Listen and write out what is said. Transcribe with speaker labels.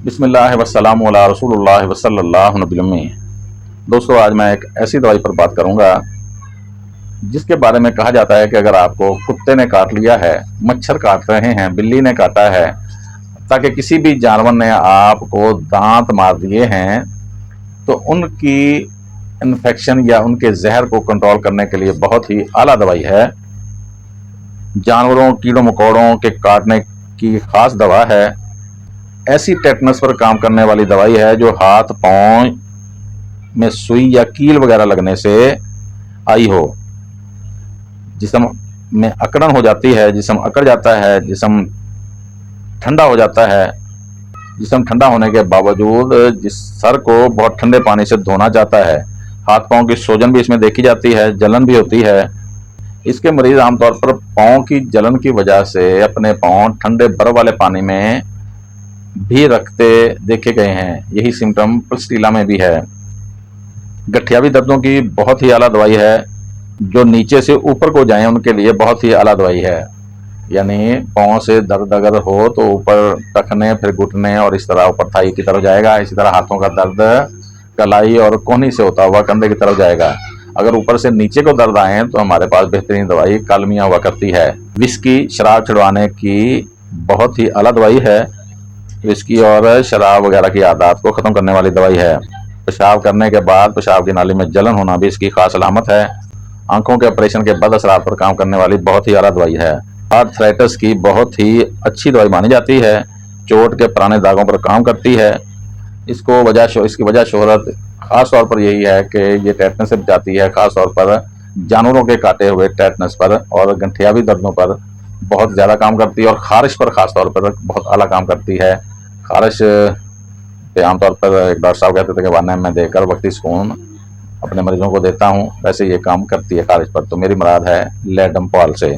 Speaker 1: बिस्मिल्लाह वस्सलामु अला रसूलुल्लाह वसल्लल्लाहु अलैहि वसल्लम। दोस्तों, आज मैं एक ऐसी दवाई पर बात करूंगा जिसके बारे में कहा जाता है कि अगर आपको कुत्ते ने काट लिया है, मच्छर काट रहे हैं, बिल्ली ने काटा है, ताकि किसी भी जानवर ने आपको दांत मार दिए हैं, तो उनकी इन्फेक्शन या उनके जहर को कंट्रोल करने के लिए बहुत ही आला दवाई है। जानवरों, कीड़ों मकोड़ों के काटने की खास दवा है। ऐसी टेटनस पर काम करने वाली दवाई है जो हाथ पांव में सुई या कील वगैरह लगने से आई हो। जिस्म में अकड़न हो जाती है, जिस्म अकड़ जाता है, जिस्म ठंडा हो जाता है। जिस्म ठंडा होने के बावजूद जिस सर को बहुत ठंडे पानी से धोना चाहता है। हाथ पांव की सूजन भी इसमें देखी जाती है, जलन भी होती है। इसके मरीज आमतौर पर पांव की जलन की वजह से अपने पांव ठंडे बर्फ वाले पानी में भी रखते देखे गए हैं। यही सिम्टम पल्स्टीला में भी है। गठियावी दर्दों की बहुत ही आला दवाई है। जो नीचे से ऊपर को जाएं उनके लिए बहुत ही आला दवाई है। यानी पाँव से दर्द अगर हो तो ऊपर टखने, फिर घुटने और इस तरह ऊपर थाई की तरफ जाएगा। इसी तरह हाथों का दर्द कलाई और कोहनी से होता हुआ कंधे की तरफ जाएगा। अगर ऊपर से नीचे को दर्द आए तो हमारे पास बेहतरीन दवाई कालमिया हुआ करती है। विस्की, शराब छुड़वाने की बहुत ही आला दवाई है। विस्की और शराब वगैरह की आदत को ख़त्म करने वाली दवाई है। पेशाब करने के बाद पेशाब की नाली में जलन होना भी इसकी खास अलामत है। आंखों के ऑपरेशन के बद असरात पर काम करने वाली बहुत ही आला दवाई है। आर्थराइटिस की बहुत ही अच्छी दवाई मानी जाती है। चोट के पुराने दागों पर काम करती है। इसकी वजह शोहरत खास तौर पर यही है कि ये टेटनस से बचाती है, खास तौर पर जानवरों के काटे हुए टेटनस पर और गठियावी दर्दों पर बहुत ज़्यादा काम करती है और खारिश पर खास तौर पर बहुत आला काम करती है। खारिश पे आमतौर पर एक डॉक्टर साहब कहते थे कि वाना मैं देकर वक्ती सुकून अपने मरीजों को देता हूँ, वैसे ये काम करती है खारिश पर। तो मेरी मुराद है लेडम पॉल से।